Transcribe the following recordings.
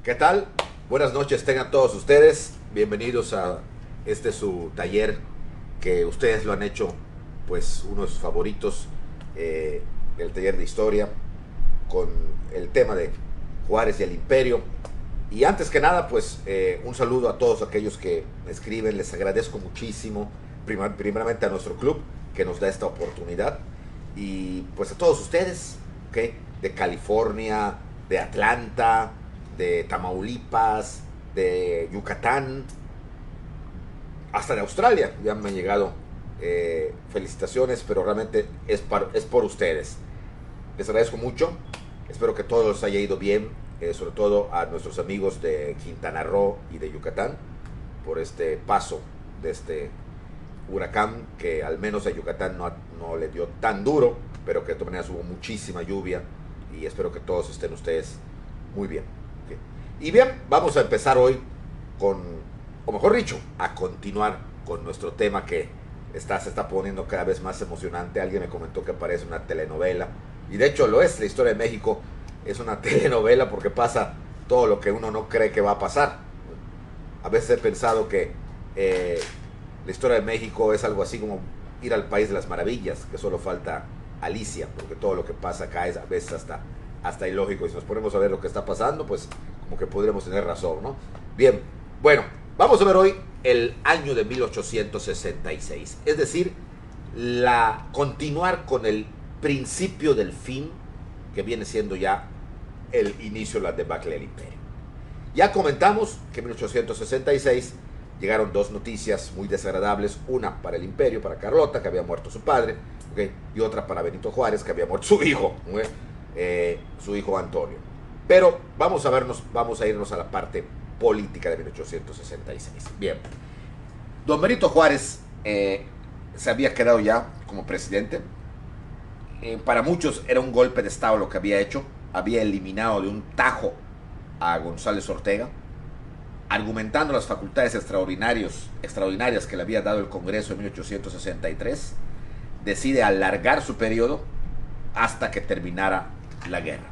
¿Qué tal? Buenas noches tengan todos ustedes. Bienvenidos a su taller que ustedes lo han hecho, pues, uno de sus favoritos, el taller de historia, con el tema de Juárez y el Imperio. Y antes que nada, pues, un saludo a todos aquellos que me escriben. Les agradezco muchísimo, primeramente a nuestro club, que nos da esta oportunidad. Y pues a todos ustedes, ¿ok? De California, de Atlanta, de Tamaulipas, de Yucatán, hasta de Australia. Ya me han llegado felicitaciones, pero realmente es por ustedes. Les agradezco mucho. Espero que todo les haya ido bien, sobre todo a nuestros amigos de Quintana Roo y de Yucatán, por este paso de este huracán, que al menos a Yucatán no le dio tan duro, pero que de todas maneras hubo muchísima lluvia, y espero que todos estén ustedes muy bien. ¿Okay? Y bien, vamos a empezar hoy con, o mejor dicho, a continuar con nuestro tema que se está poniendo cada vez más emocionante. Alguien me comentó que parece una telenovela, y de hecho lo es. La historia de México es una telenovela porque pasa todo lo que uno no cree que va a pasar. A veces he pensado que la historia de México es algo así como ir al País de las Maravillas, que solo falta Alicia, porque todo lo que pasa acá es a veces hasta ilógico. Y si nos ponemos a ver lo que está pasando, pues como que podríamos tener razón, ¿no? Bien, bueno, vamos a ver hoy el año de 1866, es decir, continuar con el principio del fin, que viene siendo ya el inicio de la debacle del imperio. Ya comentamos que en 1866 llegaron dos noticias muy desagradables, una para el imperio, para Carlota, que había muerto su padre, ¿okay? Y otra para Benito Juárez, que había muerto su hijo, su hijo Antonio. Pero vamos a irnos a la parte política de 1866. Bien, don Benito Juárez se había quedado ya como presidente. Para muchos era un golpe de estado lo que había hecho. Había eliminado de un tajo a González Ortega, argumentando las facultades extraordinarias que le había dado el Congreso en 1863. Decide alargar su periodo hasta que terminara la guerra.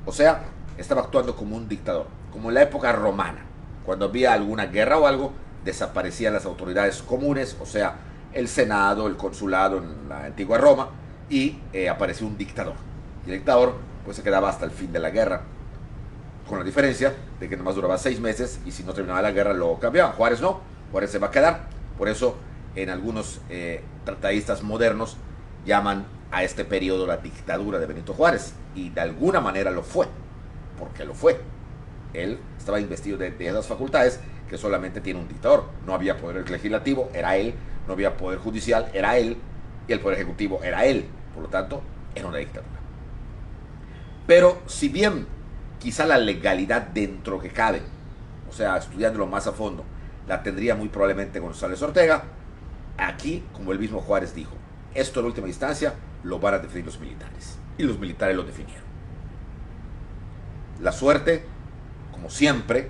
O sea, estaba actuando como un dictador, como en la época romana. Cuando había alguna guerra o algo, desaparecían las autoridades comunes, o sea, el Senado, el consulado en la antigua Roma, y apareció un dictador. Y el dictador pues se quedaba hasta el fin de la guerra, con la diferencia de que nomás duraba 6 meses, y si no terminaba la guerra lo cambiaban. Juárez no, Juárez se va a quedar. Por eso en algunos tratadistas modernos llaman a este periodo la dictadura de Benito Juárez, y de alguna manera lo fue, porque lo fue. Él estaba investido de esas facultades que solamente tiene un dictador. No había poder legislativo, era él. No había poder judicial, era él. Y el poder ejecutivo era él. Por lo tanto, era una dictadura. Pero si bien quizá la legalidad dentro que cabe, o sea, estudiándolo más a fondo, la tendría muy probablemente González Ortega, aquí, como el mismo Juárez dijo, esto en última instancia lo van a definir los militares. Y los militares lo definieron. La suerte, como siempre,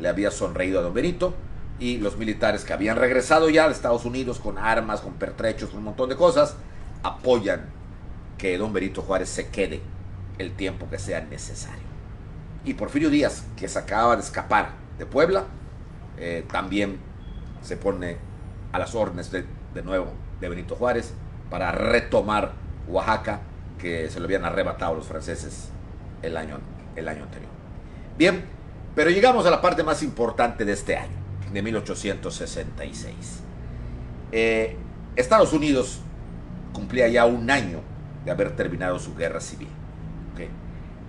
le había sonreído a don Benito, y los militares que habían regresado ya de Estados Unidos con armas, con pertrechos, con un montón de cosas, apoyan que don Benito Juárez se quede el tiempo que sea necesario. Y Porfirio Díaz, que se acaba de escapar de Puebla, también se pone a las órdenes de nuevo de Benito Juárez para retomar Oaxaca, que se lo habían arrebatado los franceses el año anterior. Bien, pero llegamos a la parte más importante de este año, de 1866. Estados Unidos cumplía ya un año de haber terminado su guerra civil. ¿Okay?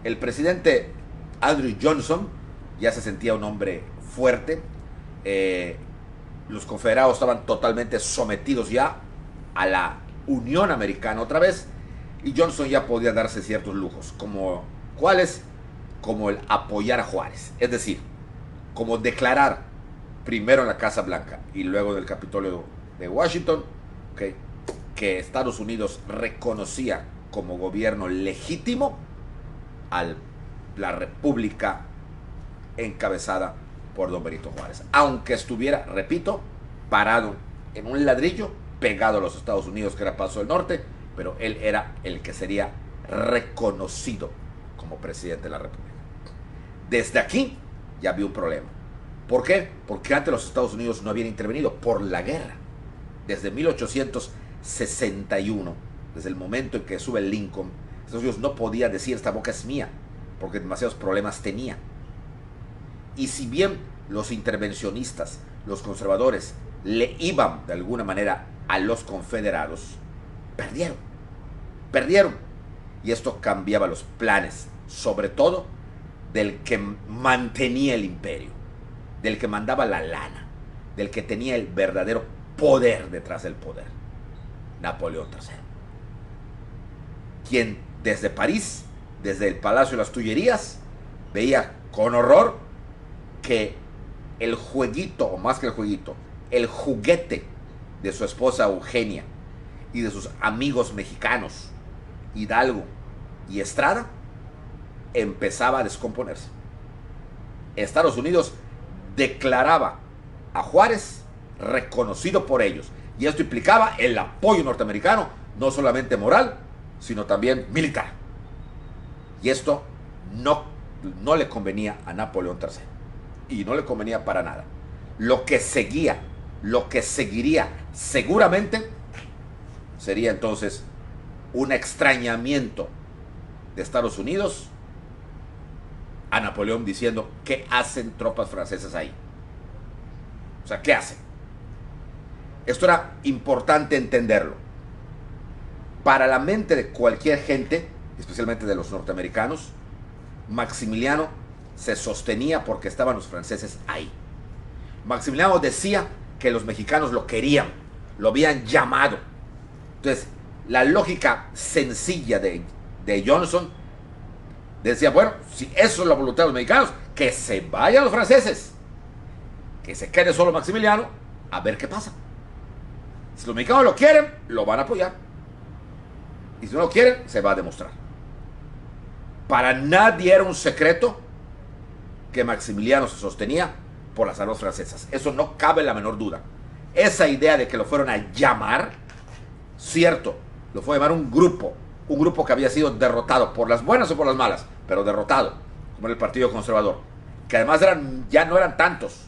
El presidente Andrew Johnson ya se sentía un hombre fuerte. Los confederados estaban totalmente sometidos ya a la Unión Americana otra vez, y Johnson ya podía darse ciertos lujos, como ¿cuáles? Como el apoyar a Juárez, es decir, como declarar primero en la Casa Blanca y luego en el Capitolio de Washington, ¿okay?, que Estados Unidos reconocía como gobierno legítimo a la república encabezada por don Benito Juárez, aunque estuviera, repito, parado en un ladrillo pegado a los Estados Unidos, que era Paso del Norte, pero él era el que sería reconocido como presidente de la república. Desde aquí ya había un problema. ¿Por qué? Porque antes los Estados Unidos no habían intervenido por la guerra. Desde 1861, desde el momento en que sube Lincoln, Estados Unidos no podía decir esta boca es mía, porque demasiados problemas tenía. Y si bien los intervencionistas, los conservadores, le iban de alguna manera a los confederados, perdieron. Y esto cambiaba los planes, sobre todo del que mantenía el imperio, del que mandaba la lana, del que tenía el verdadero poder detrás del poder, Napoleón III, quien desde París, desde el Palacio de las Tullerías, veía con horror que el jueguito, o más que el jueguito, el juguete de su esposa Eugenia y de sus amigos mexicanos, Hidalgo y Estrada, empezaba a descomponerse. Estados Unidos declaraba a Juárez reconocido por ellos, y esto implicaba el apoyo norteamericano, no solamente moral, sino también militar. Y esto no le convenía a Napoleón III, y no le convenía para nada. Lo que seguiría seguramente sería entonces un extrañamiento de Estados Unidos a Napoleón, diciendo: ¿qué hacen tropas francesas ahí? O sea, ¿qué hacen? Esto era importante entenderlo. Para la mente de cualquier gente, especialmente de los norteamericanos, Maximiliano se sostenía porque estaban los franceses ahí. Maximiliano decía que los mexicanos lo querían, lo habían llamado. Entonces, la lógica sencilla de Johnson decía: bueno, si eso es la voluntad de los mexicanos, que se vayan los franceses, que se quede solo Maximiliano, a ver qué pasa. Si los mexicanos lo quieren, lo van a apoyar, y si no lo quieren, se va a demostrar. Para nadie era un secreto que Maximiliano se sostenía por las armas francesas. Eso no cabe la menor duda. Esa idea de que lo fueron a llamar, cierto, lo fue a llamar un grupo que había sido derrotado, por las buenas o por las malas, pero derrotado, como el Partido Conservador, que además ya no eran tantos,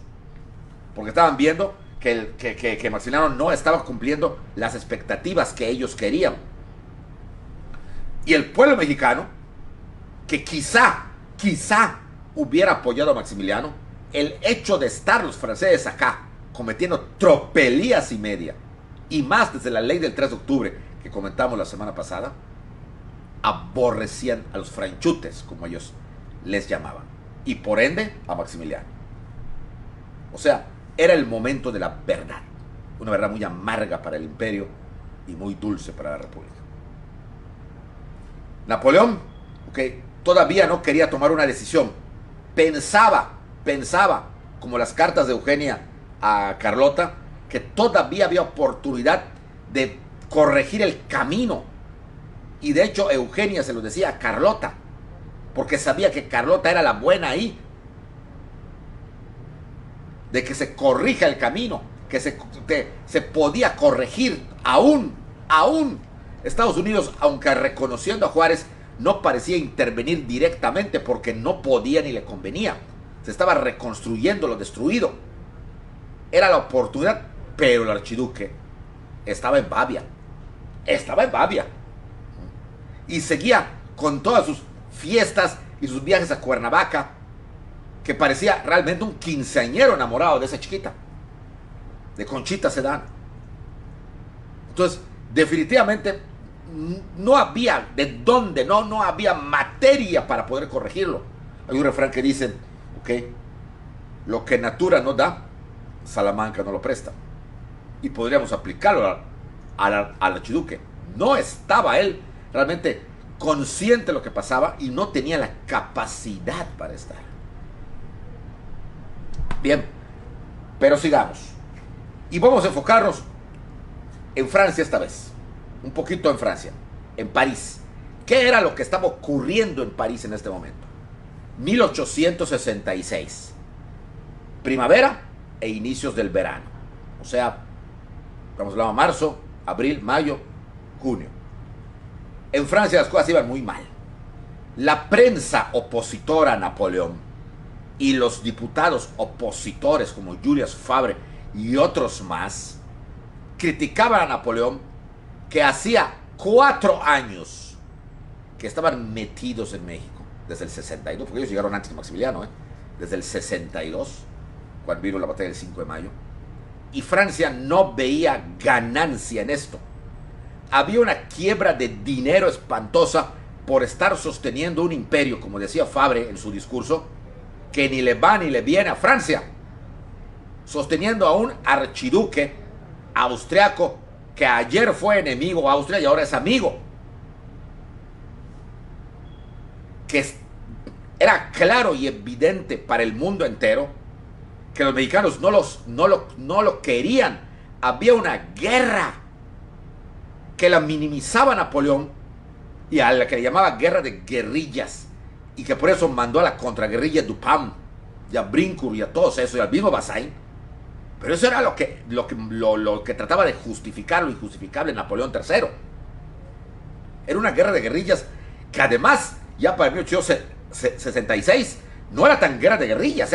porque estaban viendo que Maximiliano no estaba cumpliendo las expectativas que ellos querían. Y el pueblo mexicano, que quizá hubiera apoyado a Maximiliano, el hecho de estar los franceses acá cometiendo tropelías y media, y más desde la ley del 3 de octubre que comentamos la semana pasada, aborrecían a los franchutes, como ellos les llamaban, y por ende a Maximiliano. O sea, era el momento de la verdad, una verdad muy amarga para el imperio y muy dulce para la república. Napoleón, todavía no quería tomar una decisión. Pensaba, como las cartas de Eugenia a Carlota, que todavía había oportunidad de corregir el camino. Y de hecho Eugenia se lo decía a Carlota, porque sabía que Carlota era la buena ahí, de que se corrija el camino, que se podía corregir aún. Estados Unidos, aunque reconociendo a Juárez, no parecía intervenir directamente porque no podía ni le convenía. Se estaba reconstruyendo lo destruido. Era la oportunidad, pero el archiduque estaba en Babia. Y seguía con todas sus fiestas y sus viajes a Cuernavaca, que parecía realmente un quinceañero enamorado de esa chiquita, de Conchita Sedán. Entonces, definitivamente no había de dónde, no había materia para poder corregirlo. Hay un refrán que dice, lo que Natura no da, Salamanca no lo presta. Y podríamos aplicarlo al archiduque. No estaba él realmente consciente de lo que pasaba y no tenía la capacidad para estar. Bien, pero sigamos. Y vamos a enfocarnos en Francia esta vez. Un poquito en Francia, en París. ¿Qué era lo que estaba ocurriendo en París en este momento? 1866. Primavera e inicios del verano. O sea, estamos hablando de marzo, abril, mayo, junio. En Francia las cosas iban muy mal. La prensa opositora a Napoleón y los diputados opositores como Julius Favre y otros más criticaban a Napoleón, que hacía 4 años que estaban metidos en México, desde el 62, porque ellos llegaron antes de Maximiliano, desde el 62, cuando vino la batalla del 5 de mayo, y Francia no veía ganancia en esto. Había una quiebra de dinero espantosa por estar sosteniendo un imperio, como decía Favre en su discurso, que ni le va ni le viene a Francia, sosteniendo a un archiduque austriaco que ayer fue enemigo de Austria y ahora es amigo, que era claro y evidente para el mundo entero que los mexicanos no lo querían. Había una guerra que la minimizaba Napoleón y a la que le llamaba guerra de guerrillas, y que por eso mandó a la contraguerrilla a Dupont y a Brincourt y a todos esos y al mismo Bazaine. Pero eso era lo que trataba de justificar lo injustificable en Napoleón III. Era una guerra de guerrillas que además ya para 1866 no era tan guerra de guerrillas,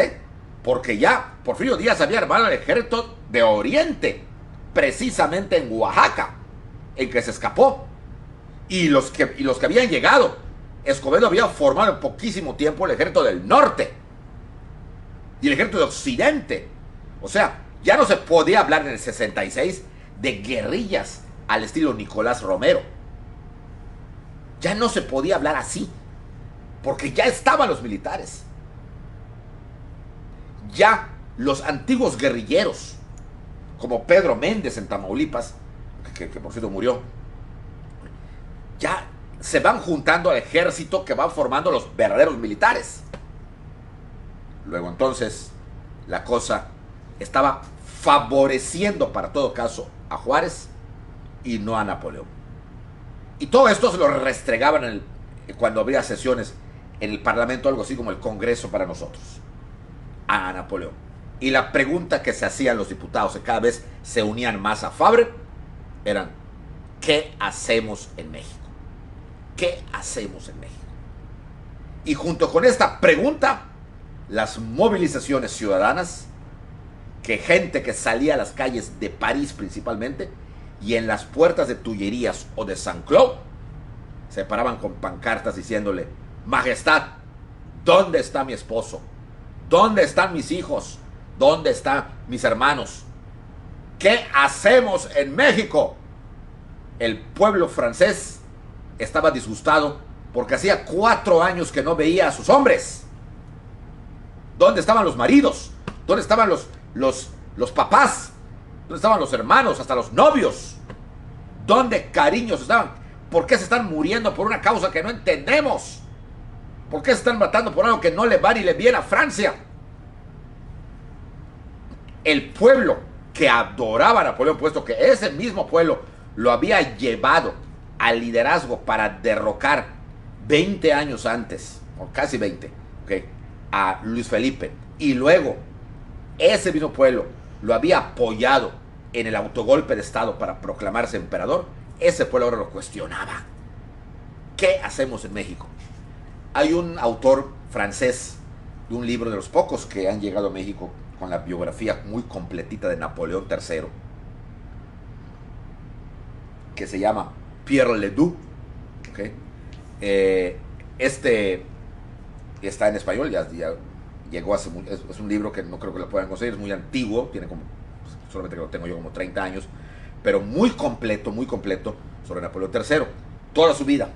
porque ya Porfirio Díaz había armado el ejército de Oriente, precisamente en Oaxaca, en que se escapó. Y los que habían llegado, Escobedo había formado en poquísimo tiempo el ejército del norte y el ejército de Occidente. O sea, ya no se podía hablar en el 66 de guerrillas al estilo Nicolás Romero. Ya no se podía hablar así, porque ya estaban los militares. Ya los antiguos guerrilleros, como Pedro Méndez en Tamaulipas, que por cierto murió, ya se van juntando al ejército que van formando los verdaderos militares. Luego entonces la cosa estaba favoreciendo para todo caso a Juárez y no a Napoleón. Y todo esto se lo restregaban cuando había sesiones en el Parlamento, algo así como el Congreso para nosotros, a Napoleón. Y la pregunta que se hacían los diputados, que cada vez se unían más a Favre, eran: ¿qué hacemos en México? ¿Qué hacemos en México? Y junto con esta pregunta, las movilizaciones ciudadanas, que gente que salía a las calles de París principalmente, y en las puertas de Tullerías o de Saint-Cloud, se paraban con pancartas diciéndole: Majestad, ¿dónde está mi esposo? ¿Dónde están mis hijos? ¿Dónde están mis hermanos? ¿Qué hacemos en México? El pueblo francés estaba disgustado porque hacía 4 años que no veía a sus hombres. ¿Dónde estaban los maridos? ¿Dónde estaban los papás? ¿Dónde estaban los hermanos? Hasta los novios. ¿Dónde cariños estaban? ¿Por qué se están muriendo por una causa que no entendemos? ¿Por qué se están matando por algo que no le va ni le viene a Francia? El pueblo que adoraba a Napoleón, puesto que ese mismo pueblo lo había llevado al liderazgo para derrocar 20 años antes, o casi 20, a Luis Felipe, y luego ese mismo pueblo lo había apoyado en el autogolpe de Estado para proclamarse emperador. Ese pueblo ahora lo cuestionaba. ¿Qué hacemos en México? Hay un autor francés de un libro de los pocos que han llegado a México con la biografía muy completita de Napoleón III, que se llama Pierre Ledoux. Este está en español, ya llegó hace es un libro que no creo que lo puedan conseguir, es muy antiguo, tiene como, solamente que lo tengo yo, como 30 años, pero muy completo sobre Napoleón III. Toda su vida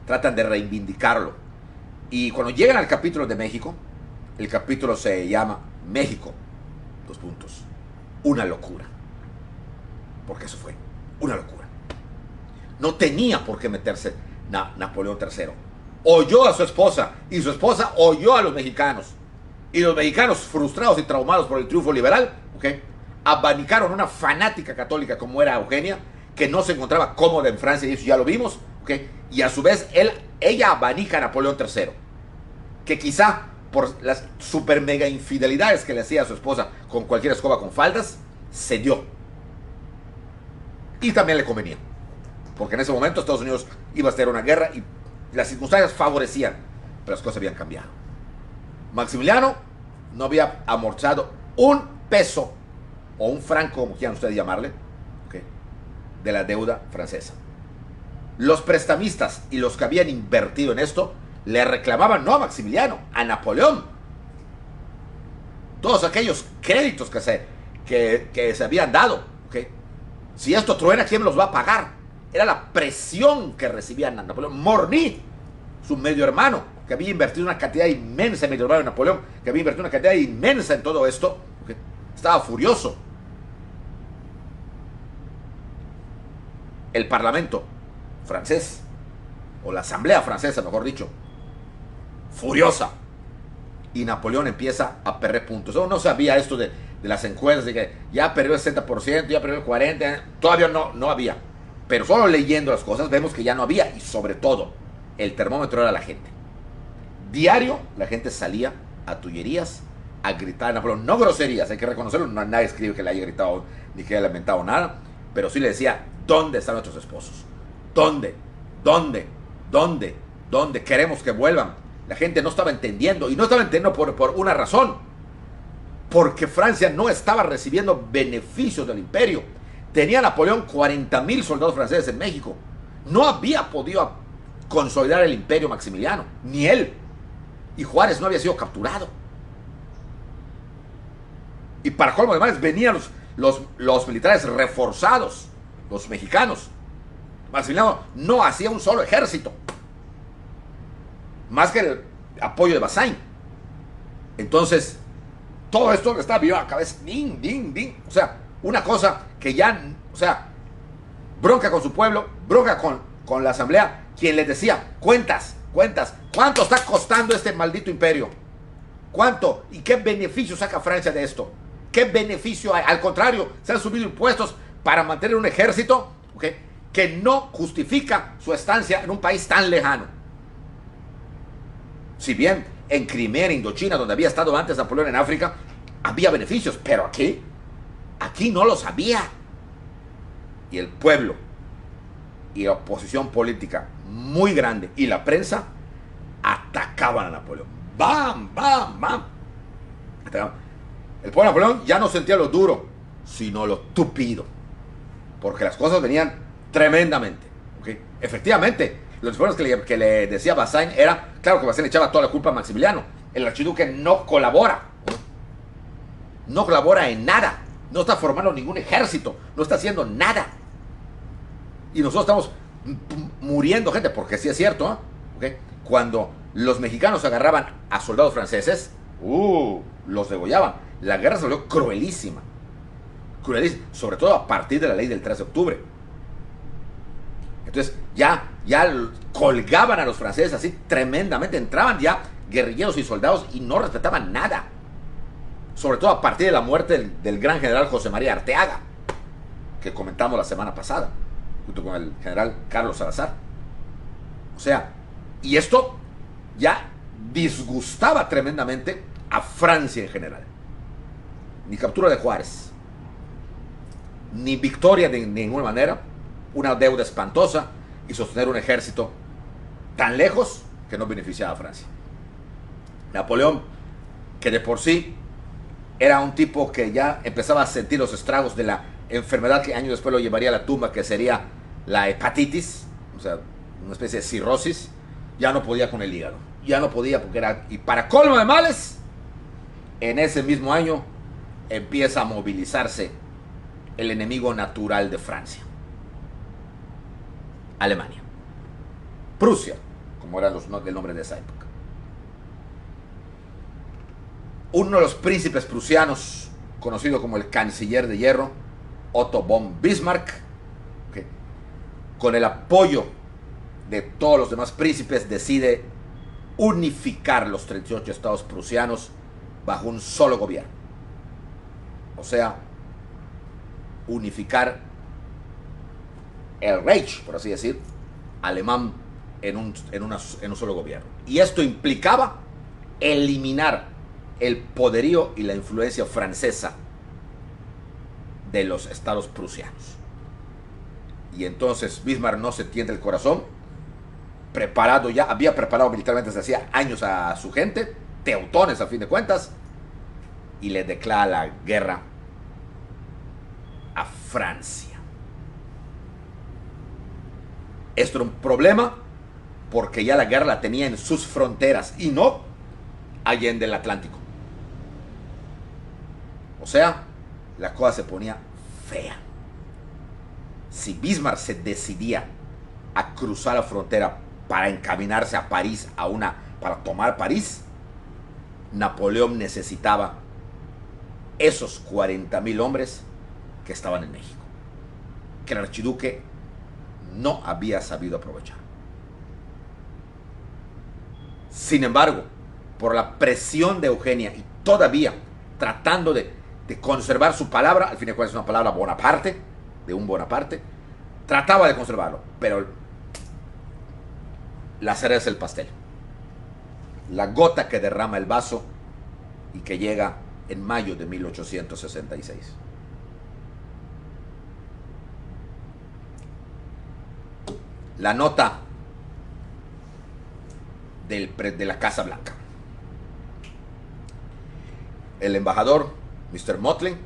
tratan de reivindicarlo. Y cuando llegan al capítulo de México, el capítulo se llama México, una locura. Porque eso fue una locura. No tenía por qué meterse Napoleón III. Oyó a su esposa y su esposa oyó a los mexicanos. Y los mexicanos, frustrados y traumados por el triunfo liberal, abanicaron una fanática católica como era Eugenia, que no se encontraba cómoda en Francia, y eso ya lo vimos, y a su vez ella abanica a Napoleón III, que quizá por las super mega infidelidades que le hacía a su esposa con cualquier escoba con faldas, cedió. Y también le convenía, porque en ese momento Estados Unidos iba a tener una guerra y las circunstancias favorecían, pero las cosas habían cambiado. Maximiliano no había amortizado un peso o un franco, como quieran ustedes llamarle, ¿okay?, de la deuda francesa. Los prestamistas y los que habían invertido en esto le reclamaban no a Maximiliano, a Napoleón. Todos aquellos créditos que se habían dado, ¿okay? Si esto truena, ¿quién los va a pagar? Era la presión que recibían a Napoleón. Morny, su medio hermano, que había invertido una cantidad inmensa, medio hermano de Napoleón, que había invertido una cantidad inmensa en todo esto, ¿okay?, estaba furioso. El Parlamento francés, o la Asamblea francesa, mejor dicho, furiosa. Y Napoleón empieza a perder puntos. No sabía esto de las encuestas, de que ya perdió el 60%, ya perdió el 40%, todavía no había. Pero solo leyendo las cosas vemos que ya no había, y sobre todo, el termómetro era la gente. Diario, la gente salía a tullerías a gritar a Napoleón. No groserías, hay que reconocerlo, nadie escribe que le haya gritado ni que haya lamentado nada, pero sí le decía: ¿dónde están nuestros esposos? ¿Dónde? ¿Dónde? ¿Dónde? ¿Dónde? Queremos que vuelvan. La gente no estaba entendiendo, y no estaba entendiendo por una razón: porque Francia no estaba recibiendo beneficios del imperio. Tenía Napoleón 40,000 soldados franceses en México. No había podido consolidar el imperio Maximiliano, ni él. Y Juárez no había sido capturado. Y para colmo de males, venían los militares reforzados, los mexicanos. Maximiliano no hacía un solo ejército, más que el apoyo de Bazaine. Entonces, todo esto estaba vivo a la cabeza. Ding, ding, ding. O sea, una cosa que ya, o sea, bronca con su pueblo, bronca con la asamblea, quien les decía: cuentas, ¿cuánto está costando este maldito imperio? ¿Cuánto? ¿Y qué beneficio saca Francia de esto? ¿Qué beneficio hay? Al contrario, se han subido impuestos para mantener un ejército, ¿okay?, que no justifica su estancia en un país tan lejano. Si bien en Crimea, en Indochina, donde había estado antes Napoleón, en África, había beneficios, pero aquí no los había. Y el pueblo y la oposición política muy grande y la prensa atacaban a Napoleón. ¡Bam, bam, bam! El pueblo de Napoleón ya no sentía lo duro, sino lo tupido, porque las cosas venían tremendamente, ¿okay? Efectivamente, los informes que le decía Bazaine era, claro que Bazaine echaba toda la culpa a Maximiliano. El archiduque no colabora en nada, no está formando ningún ejército, no está haciendo nada. Y nosotros estamos muriendo gente, porque sí es cierto, ¿eh? ¿Okay? Cuando los mexicanos agarraban a soldados franceses, los degollaban. La guerra se volvió cruelísima, sobre todo a partir de la ley del 3 de octubre. Entonces ya colgaban a los franceses así tremendamente, entraban ya guerrilleros y soldados y no respetaban nada. Sobre todo a partir de la muerte del gran general José María Arteaga, que comentamos la semana pasada, junto con el general Carlos Salazar. O sea, y esto ya disgustaba tremendamente a Francia en general. Ni captura de Juárez, ni victoria de ninguna manera, una deuda espantosa y sostener un ejército tan lejos que no beneficiaba a Francia. Napoleón, que de por sí era un tipo que ya empezaba a sentir los estragos de la enfermedad que años después lo llevaría a la tumba, que sería la hepatitis, o sea, una especie de cirrosis, ya no podía con el hígado, ya no podía porque era, y para colmo de males, en ese mismo año empieza a movilizarse el enemigo natural de Francia: Alemania, Prusia, como era el nombre de esa época. Uno de los príncipes prusianos, conocido como el canciller de hierro, Otto von Bismarck, que con el apoyo de todos los demás príncipes decide unificar los 38 estados prusianos bajo un solo gobierno. O sea, unificar el Reich, por así decir, alemán en un solo gobierno. Y esto implicaba eliminar el poderío y la influencia francesa de los estados prusianos. Y entonces Bismarck no se tienta el corazón, había preparado militarmente desde hacía años a su gente, teutones a fin de cuentas, y le declara la guerra a Francia. Esto era un problema porque ya la guerra la tenía en sus fronteras y no allende el Atlántico. O sea, la cosa se ponía fea. Si Bismarck se decidía a cruzar la frontera para encaminarse a París, para tomar París, Napoleón necesitaba esos 40,000 hombres que estaban en México, que el archiduque no había sabido aprovechar. Sin embargo, por la presión de Eugenia y todavía tratando de conservar su palabra, al fin y al cabo es una palabra Bonaparte, de un Bonaparte, trataba de conservarlo, pero la cereza del pastel, la gota que derrama el vaso y que llega en mayo de 1866. La nota de la Casa Blanca. El embajador, Mr. Motley,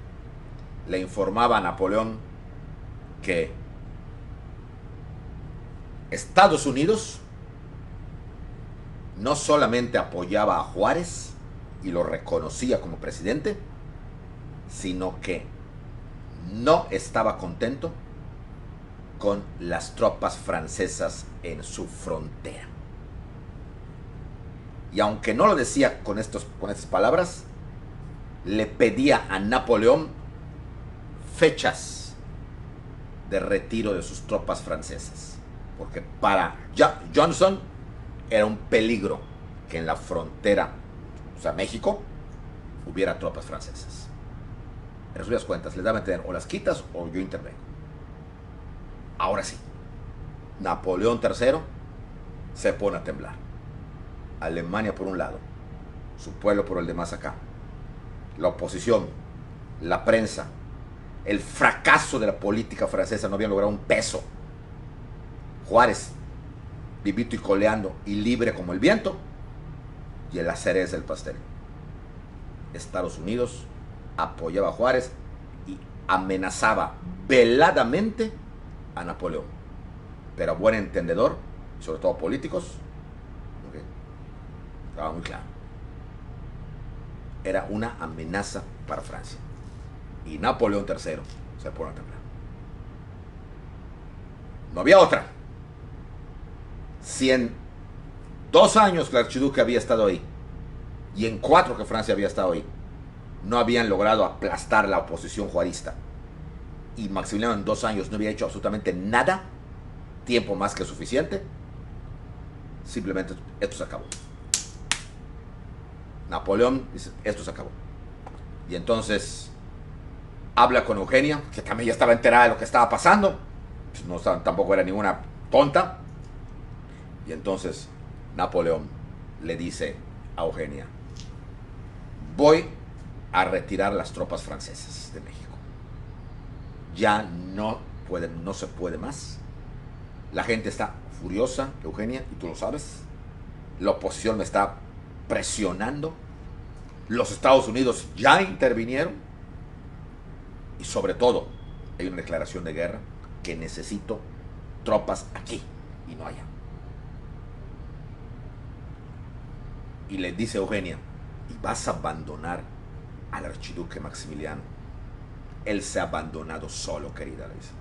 le informaba a Napoleón que Estados Unidos no solamente apoyaba a Juárez y lo reconocía como presidente, sino que no estaba contento con las tropas francesas en su frontera. Y aunque no lo decía con estas palabras, le pedía a Napoleón fechas de retiro de sus tropas francesas, porque para Johnson era un peligro que en la frontera, o sea, México, hubiera tropas francesas. En resumidas cuentas, les daba a entender, o las quitas o yo intervengo. Ahora sí, Napoleón III se pone a temblar. Alemania por un lado, su pueblo por el demás acá. La oposición, la prensa, el fracaso de la política francesa, no habían logrado un peso. Juárez, vivito y coleando y libre como el viento, y el cereza del pastel. Estados Unidos apoyaba a Juárez y amenazaba veladamente a Napoleón, pero a buen entendedor, sobre todo políticos, estaba muy claro, era una amenaza para Francia, y Napoleón III se pone a temblar. No había otra. Si en 2 años que el archiduque había estado ahí y en 4 que Francia había estado ahí no habían logrado aplastar la oposición juarista, y Maximiliano en 2 años no había hecho absolutamente nada, tiempo más que suficiente, simplemente esto se acabó. Napoleón dice, esto se acabó. Y entonces habla con Eugenia, que también ya estaba enterada de lo que estaba pasando, pues no, tampoco era ninguna tonta. Y entonces Napoleón le dice a Eugenia, voy a retirar las tropas francesas de México. Ya no se puede más. La gente está furiosa, Eugenia, y tú lo sabes. La oposición me está presionando. Los Estados Unidos ya intervinieron. Y sobre todo, hay una declaración de guerra que necesito tropas aquí y no allá. Y le dice Eugenia, ¿y vas a abandonar al archiduque Maximiliano? Él se ha abandonado solo, querida, le dice.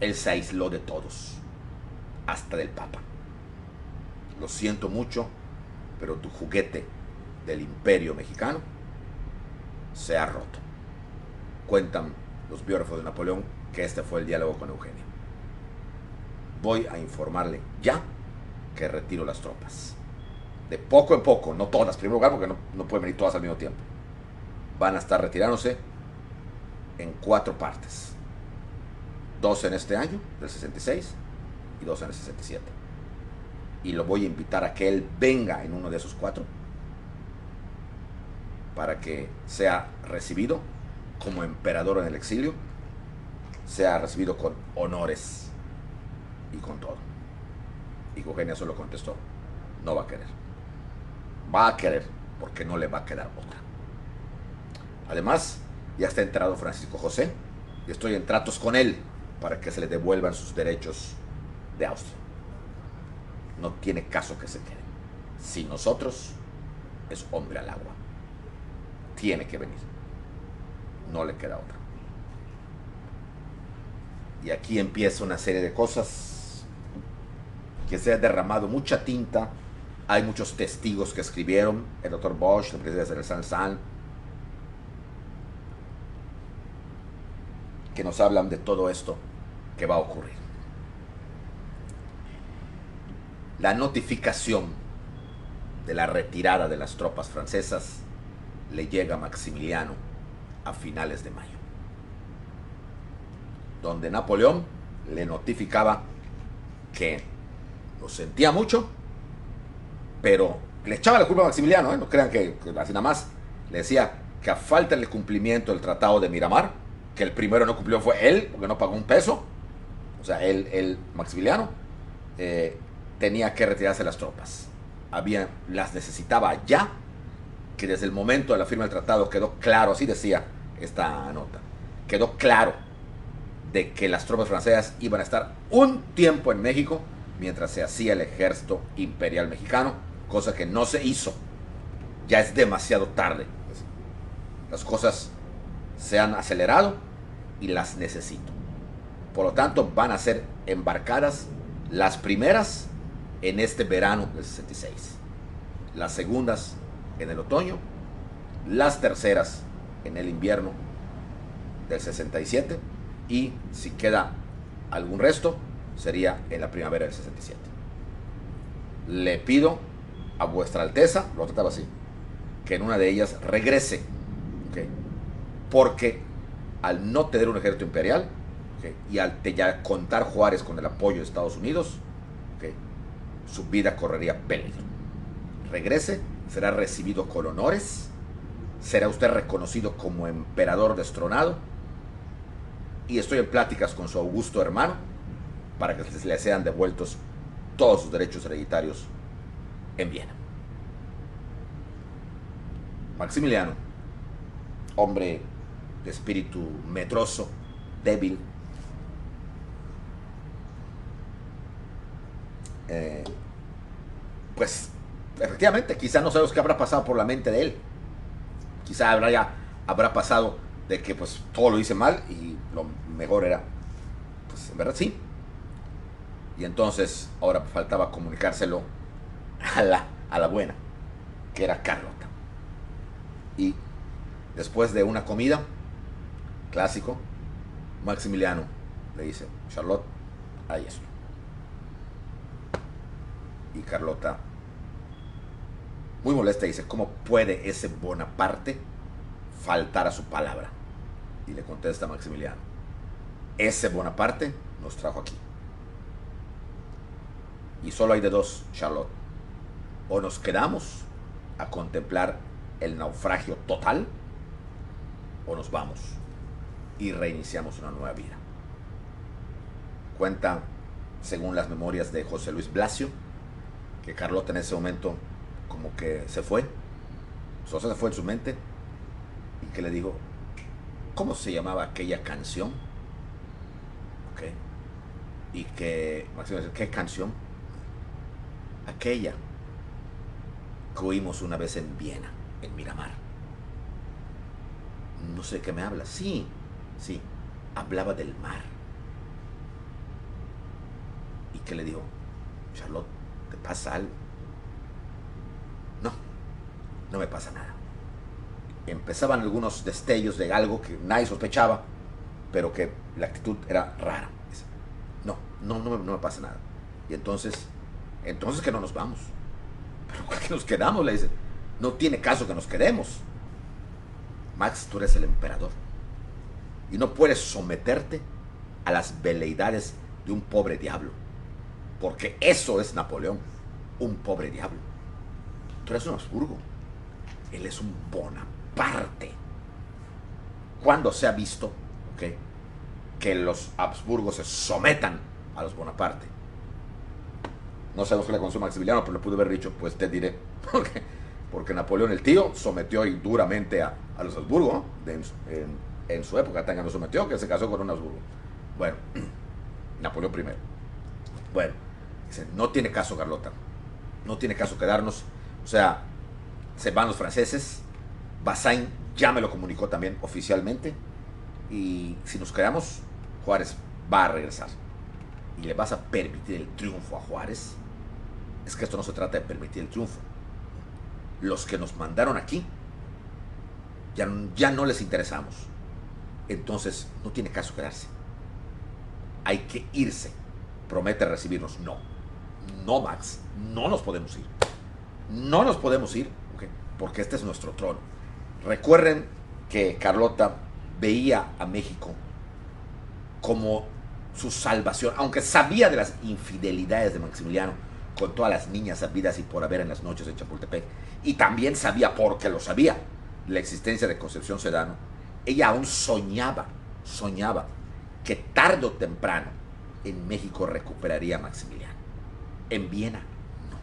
Él se aisló de todos, hasta del Papa. Lo siento mucho, pero tu juguete del imperio mexicano se ha roto. Cuentan los biógrafos de Napoleón que este fue el diálogo con Eugenia. Voy a informarle ya que retiro las tropas. De poco en poco, no todas, en primer lugar, porque no pueden venir todas al mismo tiempo. Van a estar retirándose en 4 partes. 2 en este año, del 66, y 2 en el 67. Y lo voy a invitar a que él venga en uno de esos 4 para que sea recibido como emperador en el exilio, sea recibido con honores y con todo. Y Eugenia solo contestó, no va a querer. Va a querer porque no le va a quedar otra. Además, ya está enterado Francisco José y estoy en tratos con él para que se le devuelvan sus derechos de Austria. No tiene caso que se quede. Sin nosotros, es hombre al agua. Tiene que venir. No le queda otra. Y aquí empieza una serie de cosas que se ha derramado mucha tinta. Hay muchos testigos que escribieron, el doctor Bosch, el presidente de San, que nos hablan de todo esto que va a ocurrir. La notificación de la retirada de las tropas francesas le llega a Maximiliano a finales de mayo, donde Napoleón le notificaba que lo sentía mucho, pero le echaba la culpa a Maximiliano, no crean que así nada más. Le decía que a falta del cumplimiento del Tratado de Miramar, que el primero no cumplió fue él, porque no pagó un peso, o sea, él Maximiliano, tenía que retirarse las tropas. Las necesitaba ya, que desde el momento de la firma del tratado quedó claro, así decía esta nota, quedó claro de que las tropas francesas iban a estar un tiempo en México mientras se hacía el ejército imperial mexicano, cosa que no se hizo. Ya es demasiado tarde. Las cosas se han acelerado y las necesito. Por lo tanto, van a ser embarcadas las primeras en este verano del 66, las segundas en el otoño, las terceras en el invierno del 67, y si queda algún resto sería en la primavera del 67. Le pido a vuestra alteza, lo trataba así, que en una de ellas regrese, ¿okay? Porque al no tener un ejército imperial, ¿okay?, y al ya contar Juárez con el apoyo de Estados Unidos, ¿okay?, su vida correría peligro. Regrese, será recibido con honores, será usted reconocido como emperador destronado, y estoy en pláticas con su augusto hermano para que le sean devueltos todos sus derechos hereditarios en Viena. Maximiliano, hombre de espíritu medroso, débil, pues efectivamente quizá no sabemos qué habrá pasado por la mente de él. Quizá habrá pasado de que pues todo lo hice mal y lo mejor era, pues en verdad sí. Y entonces ahora faltaba comunicárselo a la buena, que era Carlota. Y después de una comida, clásico, Maximiliano le dice: Charlotte, hay esto. Y Carlota, muy molesta, dice: ¿cómo puede ese Bonaparte faltar a su palabra? Y le contesta Maximiliano: ese Bonaparte nos trajo aquí. Y solo hay de dos, Charlotte. O nos quedamos a contemplar el naufragio total, o nos vamos y reiniciamos una nueva vida. Cuenta, según las memorias de José Luis Blasio, que Carlota en ese momento como que se fue, se fue en su mente, y que le dijo: ¿cómo se llamaba aquella canción? Okay. Y que Maximiliano dice: ¿qué canción? Aquella que oímos una vez en Viena, en Miramar. No sé qué me habla. Sí, hablaba del mar. ¿Y qué le dijo? Charlotte, ¿te pasa algo? No me pasa nada. Empezaban algunos destellos de algo que nadie sospechaba, pero que la actitud era rara. No me pasa nada. Y entonces que no nos vamos. Pero que nos quedamos, le dice. No tiene caso que nos quedemos. Max, tú eres el emperador y no puedes someterte a las veleidades de un pobre diablo, porque eso es Napoleón, un pobre diablo. Tú eres un Habsburgo, él es un Bonaparte. ¿Cuándo se ha visto, okay, que los Habsburgos se sometan a los Bonaparte? No sabemos qué le conoció Maximiliano, pero le pudo haber dicho: pues te diré. Porque Napoleón el tío sometió duramente a a los Habsburgo, en su época tan que nos sometió que se casó con un Habsburgo. Bueno, Napoleón I. Bueno, dice, no tiene caso, Carlota, no tiene caso quedarnos. O sea, se van los franceses, Bazaine ya me lo comunicó también oficialmente, y si nos quedamos, Juárez va a regresar. Y le vas a permitir el triunfo a Juárez. Es que esto no se trata de permitir el triunfo. Los que nos mandaron aquí ya no les interesamos. Entonces no tiene caso quedarse. Hay que irse. Promete recibirnos. No, no, Max, no nos podemos ir. No nos podemos ir, ¿okay? Porque este es nuestro trono. Recuerden que Carlota veía a México como su salvación, aunque sabía de las infidelidades de Maximiliano con todas las niñas habidas y por haber en las noches de Chapultepec, y también sabía, porque lo sabía, la existencia de Concepción Sedano. Ella aún soñaba que tarde o temprano en México recuperaría a Maximiliano. En Viena no,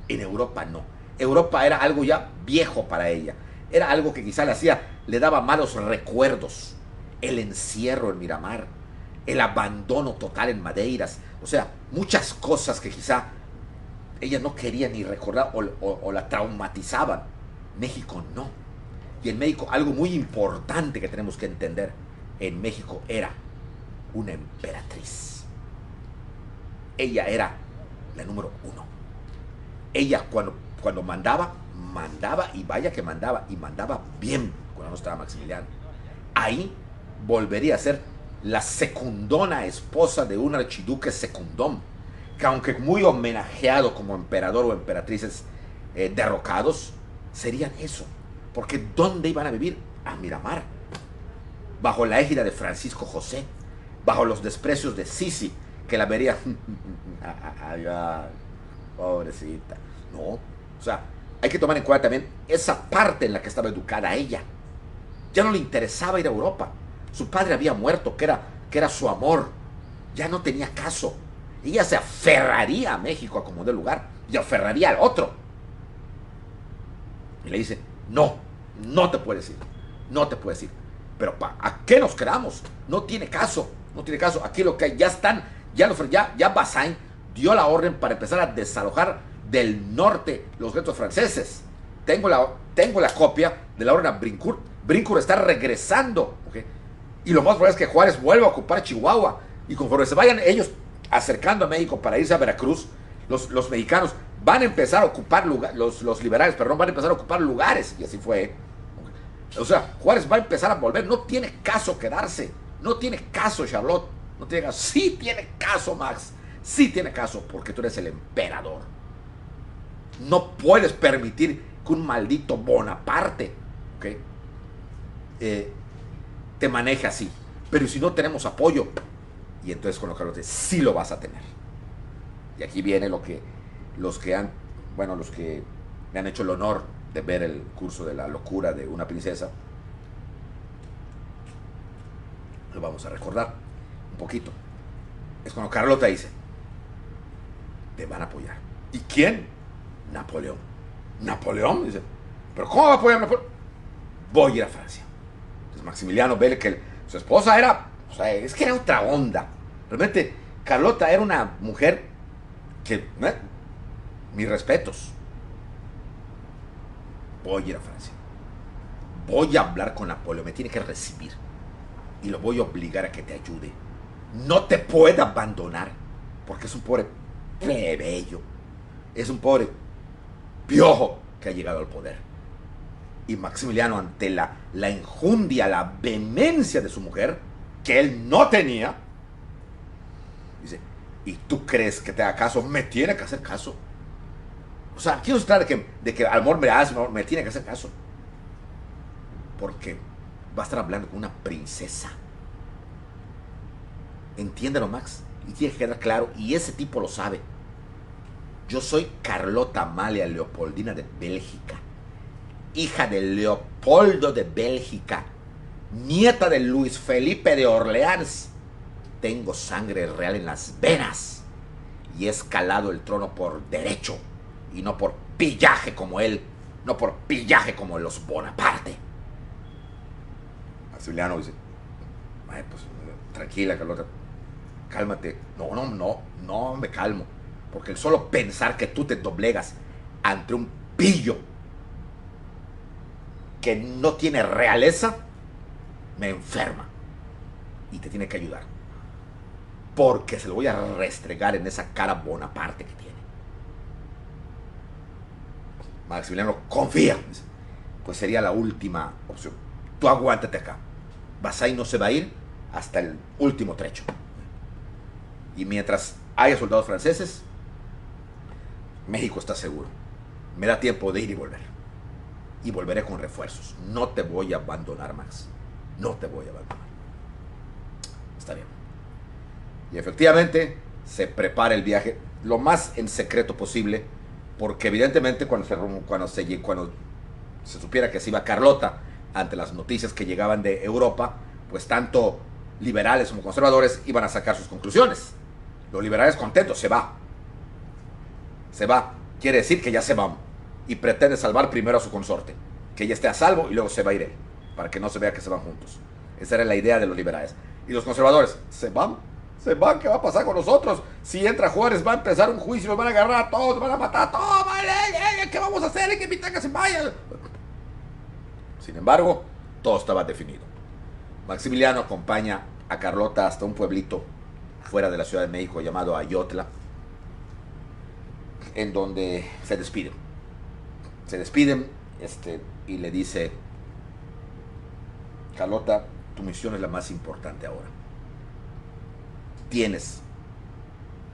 en Europa no. Europa era algo ya viejo para ella, era algo que quizá le daba malos recuerdos. El encierro en Miramar, el abandono total en Madeiras, o sea, muchas cosas que quizá ella no quería ni recordar o la traumatizaban. México no. Y en México, algo muy importante que tenemos que entender, en México era una emperatriz. Ella era la número uno. Ella cuando mandaba y vaya que mandaba, y mandaba bien cuando no estaba Maximiliano. Ahí volvería a ser la secundona esposa de un archiduque secundón, que aunque muy homenajeado como emperador o emperatrices derrocados, serían eso. Porque ¿dónde iban a vivir? A Miramar, bajo la égida de Francisco José, bajo los desprecios de Sisi, que la vería ay, pobrecita. No, o sea, hay que tomar en cuenta también esa parte en la que estaba educada ella. Ya no le interesaba ir a Europa. Su padre había muerto, que era su amor. Ya no tenía caso. Ella se aferraría a México a como de lugar, y aferraría al otro. Y le dice, no te puedes ir, no te puedes ir. Pero ¿a qué nos quedamos? No tiene caso, no tiene caso. Aquí lo que hay, ya Bazaine dio la orden para empezar a desalojar del norte los guetos franceses. Tengo la copia de la orden a Brincourt. Brincourt está regresando, ¿okay? Y lo más probable es que Juárez vuelva a ocupar Chihuahua. Y conforme se vayan ellos acercando a México para irse a Veracruz, los mexicanos van a empezar a ocupar los liberales, perdón, van a empezar a ocupar lugares. Y así fue. O sea, Juárez va a empezar a volver. No tiene caso quedarse. No tiene caso, Charlotte. No tiene caso. Sí tiene caso, Max. Sí tiene caso, porque tú eres el emperador. No puedes permitir que un maldito Bonaparte, ¿okay? Te maneje así. Pero si no tenemos apoyo, y entonces con lo que Carlos sí lo vas a tener. Y aquí viene los que me han hecho el honor de ver el curso de la locura de una princesa. Lo vamos a recordar un poquito. Es cuando Carlota dice, te van a apoyar. ¿Y quién? Napoleón. ¿Napoleón? Dice, ¿pero cómo va a apoyar a Napoleón? Voy a ir a Francia. Entonces Maximiliano ve que su esposa era, o sea, es que era otra onda. Realmente Carlota era una mujer que, mis respetos. Voy a ir a Francia. Voy a hablar con Napoleón. Me tiene que recibir. Y lo voy a obligar a que te ayude. No te puede abandonar. Porque es un pobre plebeyo. Es un pobre piojo que ha llegado al poder. Y Maximiliano, ante la enjundia, la vehemencia de su mujer, que él no tenía, dice, ¿y tú crees que te haga caso? Me tiene que hacer caso. O sea, aquí no se trata de que amor me tiene que hacer caso. Porque va a estar hablando con una princesa. Entiéndelo, Max. Y tiene que quedar claro. Y ese tipo lo sabe. Yo soy Carlota Amalia Leopoldina de Bélgica. Hija de Leopoldo de Bélgica. Nieta de Luis Felipe de Orleans. Tengo sangre real en las venas. Y he escalado el trono por derecho. Y no por pillaje como él. No por pillaje como los Bonaparte. Maximiliano dice, ay, pues tranquila, Carlota, cálmate. No me calmo. Porque el solo pensar que tú te doblegas ante un pillo que no tiene realeza, me enferma. Y te tiene que ayudar. Porque se lo voy a restregar en esa cara Bonaparte que tiene. Maximiliano confía. Pues sería la última opción. Tú aguántate acá. Vasai no se va a ir hasta el último trecho. Y mientras haya soldados franceses, México está seguro. Me da tiempo de ir y volver. Y volveré con refuerzos. No te voy a abandonar, Max. No te voy a abandonar. Está bien. Y efectivamente se prepara el viaje lo más en secreto posible, porque evidentemente cuando se supiera que se iba Carlota, ante las noticias que llegaban de Europa, pues tanto liberales como conservadores iban a sacar sus conclusiones. Los liberales contentos, se va. Se va. Quiere decir que ya se va. Y pretende salvar primero a su consorte. Que ella esté a salvo y luego se va a ir él. Para que no se vea que se van juntos. Esa era la idea de los liberales. Y los conservadores, ¿se van? ¿Se van? ¿Qué va a pasar con nosotros? Si entra Juárez va a empezar un juicio, nos van a agarrar a todos, nos van a matar a todos. ¿Qué vamos a hacer? Hay que evitar que se vayan. Sin embargo, todo estaba definido. Maximiliano acompaña a Carlota hasta un pueblito fuera de la Ciudad de México llamado Ayotla, en donde se despiden. Se despiden y le dice, Carlota, tu misión es la más importante ahora. Tienes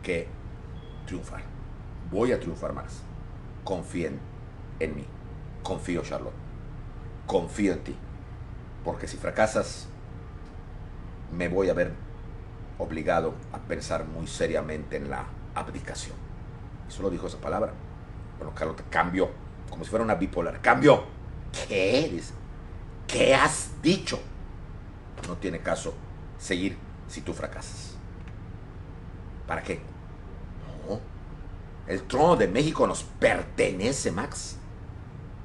que triunfar. Voy a triunfar, Max. Confíen en mí. Confío, Charlotte. Confío en ti. Porque si fracasas, me voy a ver obligado a pensar muy seriamente en la abdicación. Y solo dijo esa palabra. Bueno, Carlota cambió, como si fuera una bipolar. Cambió. ¿Qué eres? ¿Qué has dicho? No tiene caso seguir si tú fracasas. ¿Para qué? No. El trono de México nos pertenece, Max.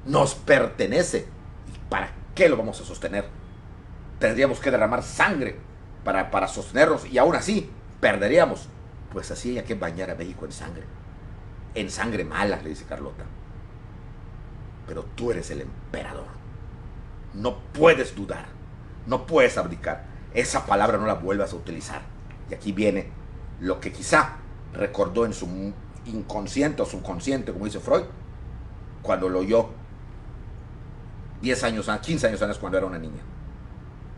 Nos pertenece. ¿Y para qué lo vamos a sostener? Tendríamos que derramar sangre para sostenerlos y aún así perderíamos. Pues así hay que bañar a México en sangre. En sangre mala, le dice Carlota. Pero tú eres el emperador. No puedes dudar. No puedes abdicar. Esa palabra no la vuelvas a utilizar. Y aquí viene lo que quizá recordó en su inconsciente o subconsciente, como dice Freud, cuando lo oyó 10 años, 15 años antes, cuando era una niña.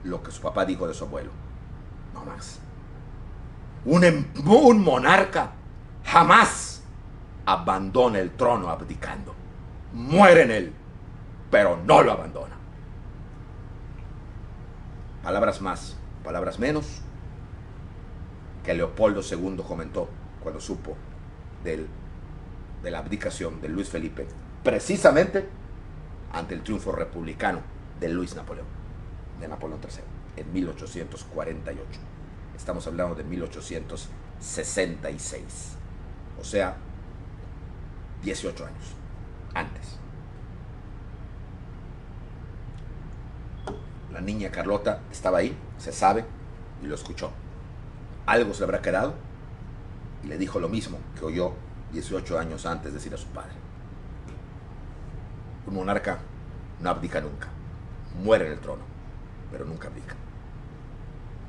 Lo que su papá dijo de su abuelo. No más. Un monarca jamás abandona el trono abdicando. Muere en él, pero no lo abandona. Palabras más, palabras menos, que Leopoldo II comentó cuando supo de la abdicación de Luis Felipe, precisamente ante el triunfo republicano de Napoleón III, en 1848. Estamos hablando de 1866. O sea, 18 años antes. La niña Carlota estaba ahí, se sabe, y lo escuchó. Algo se le habrá quedado y le dijo lo mismo que oyó 18 años antes decir a su padre. Un monarca no abdica nunca. Muere en el trono, pero nunca abdica.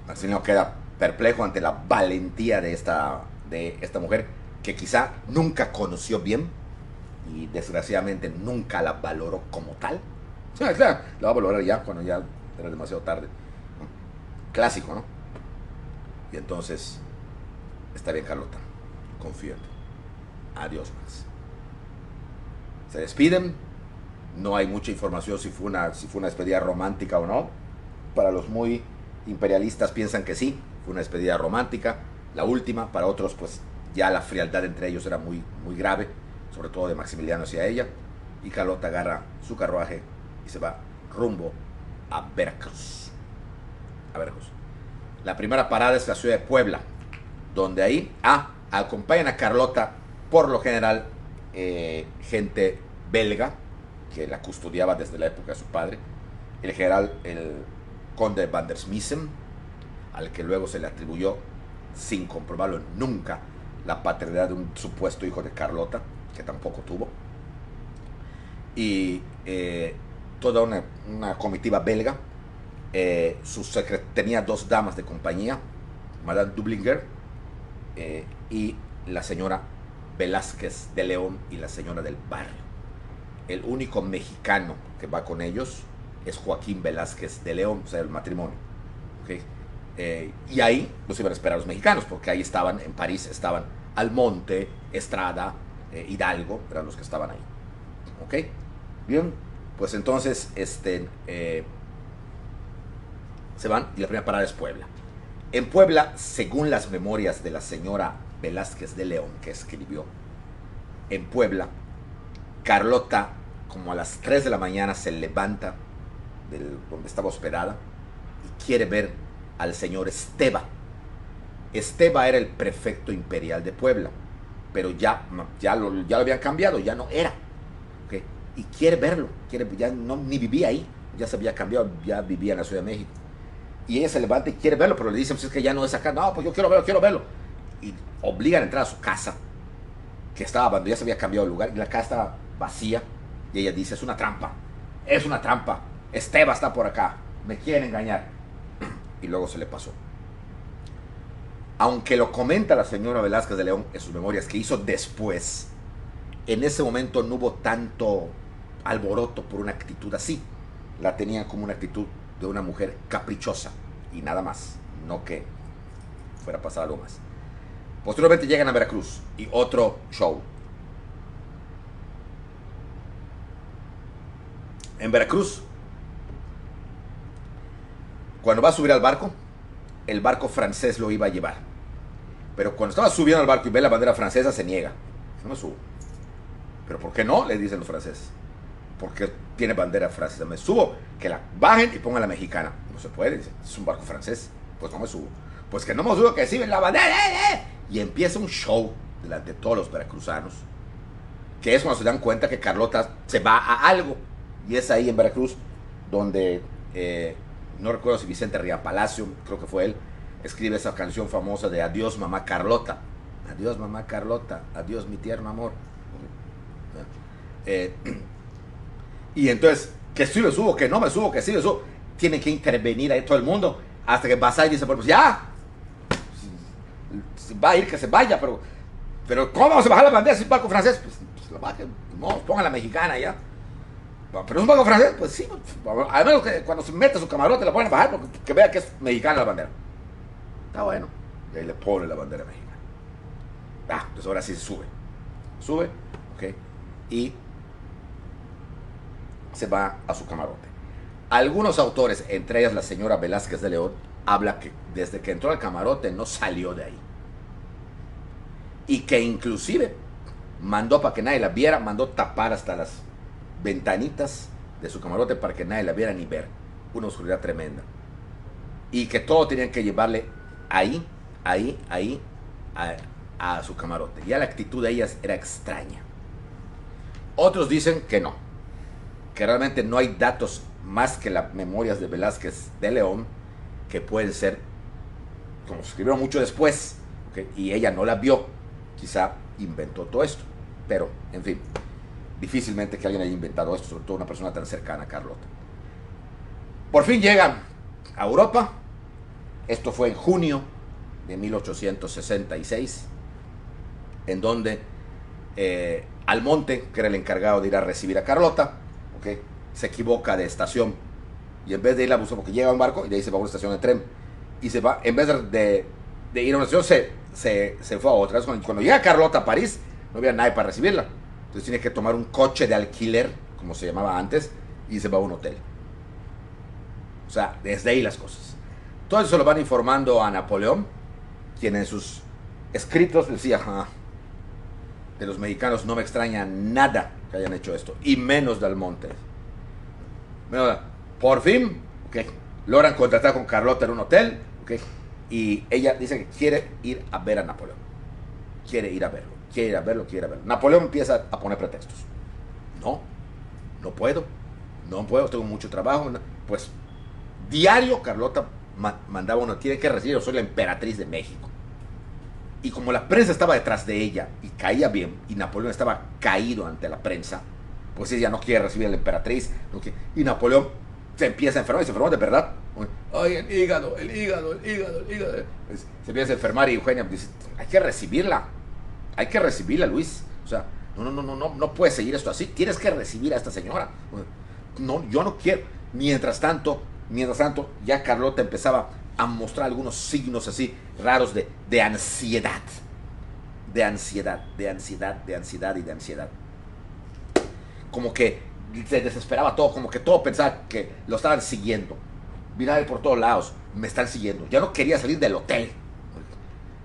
Maximiliano queda perplejo ante la valentía de esta mujer, que quizá nunca conoció bien y desgraciadamente nunca la valoró como tal. Claro, la va a valorar ya cuando ya era demasiado tarde. Clásico, ¿no? Y entonces, está bien, Carlota, confío en ti. Adiós, Max. Se despiden. No hay mucha información si fue una despedida romántica o no. Para los muy imperialistas piensan que sí, fue una despedida romántica. La última, para otros, pues ya la frialdad entre ellos era muy, muy grave, sobre todo de Maximiliano hacia ella. Y Carlota agarra su carruaje y se va rumbo a Veracruz. La primera parada es la ciudad de Puebla, donde ahí acompañan a Carlota, por lo general, gente belga, que la custodiaba desde la época de su padre. El general conde van der Smissen, al que luego se le atribuyó, sin comprobarlo nunca, la paternidad de un supuesto hijo de Carlota, que tampoco tuvo. Y toda una comitiva belga. Tenía dos damas de compañía, Madame Dublinger y la señora Velázquez de León y la señora del Barrio. El único mexicano que va con ellos es Joaquín Velázquez de León, o sea, el matrimonio. ¿Okay? Y ahí los iban a esperar los mexicanos, porque ahí estaban, en París estaban Almonte, Estrada, Hidalgo, eran los que estaban ahí. ¿Ok? Bien, pues entonces se van y la primera parada es Puebla. En Puebla, según las memorias de la señora Velázquez de León, que escribió, en Puebla, Carlota, como a las 3 de la mañana, se levanta donde estaba hospedada y quiere ver al señor Esteva. Esteva era el prefecto imperial de Puebla, pero ya lo habían cambiado, ya no era. ¿Okay? Y quiere verlo, ya no, ni vivía ahí, ya se había cambiado, ya vivía en la Ciudad de México. Y ella se levanta y quiere verlo, pero le dicen, pues es que ya no es acá. No, pues yo quiero verlo. Y obligan a entrar a su casa, que estaba abandonada, ya se había cambiado de lugar, y la casa estaba vacía. Y ella dice, es una trampa. Esteva está por acá, me quieren engañar. Y luego se le pasó. Aunque lo comenta la señora Velázquez de León en sus memorias, que hizo después, en ese momento no hubo tanto alboroto por una actitud así. La tenían como una actitud de una mujer caprichosa y nada más, no que fuera a pasar algo más. Posteriormente llegan a Veracruz y otro show. En Veracruz, cuando va a subir al barco, el barco francés lo iba a llevar, pero cuando estaba subiendo al barco y ve la bandera francesa, se niega. No me subo. ¿Pero por qué no? Le dicen los franceses. Porque tiene bandera francesa. Me subo, que la bajen y pongan la mexicana. No se puede, dice, es un barco francés. Pues no me subo. Pues que no me subo, que sí, la bandera. Y empieza un show delante de todos los veracruzanos, que es cuando se dan cuenta que Carlota se va a algo. Y es ahí en Veracruz donde, no recuerdo si Vicente Ría Palacio, creo que fue él, escribe esa canción famosa de Adiós mamá Carlota. Adiós mamá Carlota, adiós mi tierno amor. Y entonces, que sí me subo, que no me subo, que sí me subo. Tienen que intervenir ahí todo el mundo. Hasta que Basay dice, pues ya. Si va a ir, que se vaya. Pero ¿cómo vamos a bajar la bandera si es un barco francés? Pues la bajen. No, pongan la mexicana ya. Pero es un barco francés, pues sí. Al menos que cuando se mete su camarote la pueden bajar, porque que vea que es mexicana la bandera. Está bueno. Y ahí le pone la bandera mexicana. Pues ahora sí se sube. Sube, ok. Y se va a su camarote. Algunos autores, entre ellas la señora Velázquez de León, habla que desde que entró al camarote no salió de ahí. Y que inclusive mandó para que nadie la viera, mandó tapar hasta las ventanitas de su camarote para que nadie la viera ni ver. Una oscuridad tremenda. Y que todo tenían que llevarle ahí, a su camarote. Ya la actitud de ellas era extraña. Otros dicen que no, que realmente no hay datos más que las memorias de Velázquez de León, que pueden ser, como se escribieron mucho después, ¿okay? Y ella no la vio, quizá inventó todo esto, pero en fin, difícilmente que alguien haya inventado esto, sobre todo una persona tan cercana a Carlota. Por fin llegan a Europa. Esto fue en junio de 1866, en donde Almonte, que era el encargado de ir a recibir a Carlota, ¿okay? Se equivoca de estación y en vez de ir a buscar, porque llega a un barco y de ahí se va a una estación de tren y se va, en vez de ir a una estación, se fue a otra. Cuando llega Carlota a París, no había nadie para recibirla, entonces tiene que tomar un coche de alquiler, como se llamaba antes, y se va a un hotel. O sea, desde ahí las cosas. Todo eso lo van informando a Napoleón, quien en sus escritos decía, de los mexicanos no me extraña nada que hayan hecho esto, y menos de Almonte. Bueno, por fin, okay, logran contratar con Carlota en un hotel, okay, y ella dice que quiere ir a ver a Napoleón. Quiere ir a verlo. Napoleón empieza a poner pretextos. No puedo, tengo mucho trabajo. Pues Diario Carlota mandaba uno, tiene que recibir, yo soy la emperatriz de México. Y como la prensa estaba detrás de ella y caía bien, y Napoleón estaba caído ante la prensa, pues ella no quiere recibir a la emperatriz. No quiere, y Napoleón se empieza a enfermar, y se enfermó de verdad. Ay, el hígado, el hígado, el hígado, el hígado. Pues, se empieza a enfermar y Eugenia dice, hay que recibirla, Luis. O sea, no puedes seguir esto así, tienes que recibir a esta señora. No, yo no quiero. Mientras tanto, ya Carlota empezaba a mostrar algunos signos así raros de ansiedad. De ansiedad. Como que se desesperaba todo, como que todo pensaba que lo estaban siguiendo. Miraba por todos lados, me están siguiendo. Ya no quería salir del hotel.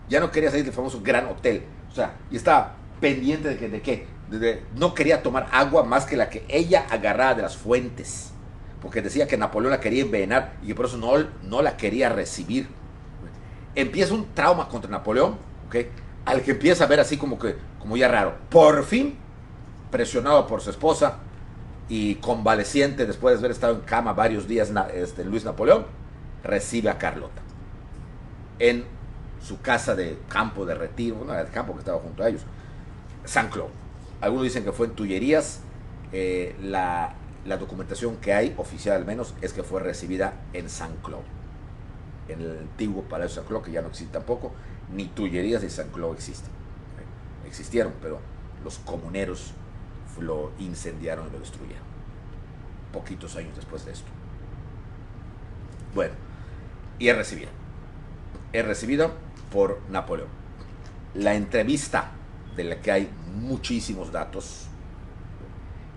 Ya no quería salir del famoso Gran Hotel. O sea, y estaba pendiente de que no quería tomar agua más que la que ella agarraba de las fuentes. Porque decía que Napoleón la quería envenenar y que por eso no la quería recibir. Empieza un trauma contra Napoleón, ¿okay? Al que empieza a ver así como ya raro. Por fin, presionado por su esposa y convaleciente después de haber estado en cama varios días, Luis Napoleón recibe a Carlota en su casa de campo de retiro, no era el campo que estaba junto a ellos, Saint-Cloud. Algunos dicen que fue en Tullerías. La documentación que hay, oficial al menos, es que fue recibida en Saint-Cloud, en el antiguo Palacio Saint-Cloud, que ya no existe tampoco. Ni Tullerías ni Saint-Cloud existen. Existieron, pero los comuneros lo incendiaron y lo destruyeron poquitos años después de esto. Bueno, y es recibido por Napoleón. La entrevista, de la que hay muchísimos datos,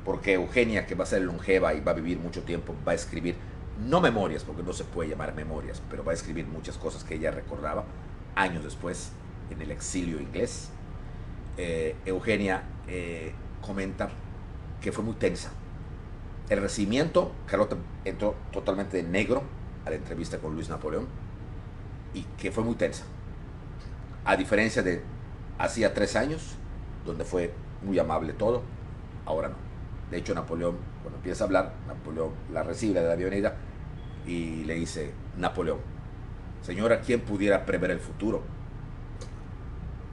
porque Eugenia, que va a ser longeva y va a vivir mucho tiempo, va a escribir, no memorias, porque no se puede llamar memorias, pero va a escribir muchas cosas que ella recordaba años después en el exilio inglés. Eugenia comenta que fue muy tensa. El recibimiento, Carlota entró totalmente de negro a la entrevista con Luis Napoleón y que fue muy tensa. A diferencia de hacía 3 años, donde fue muy amable todo, ahora no. De hecho, Napoleón, cuando empieza a hablar, Napoleón la recibe, le da la bienvenida y le dice, Napoleón, señora, ¿quién pudiera prever el futuro?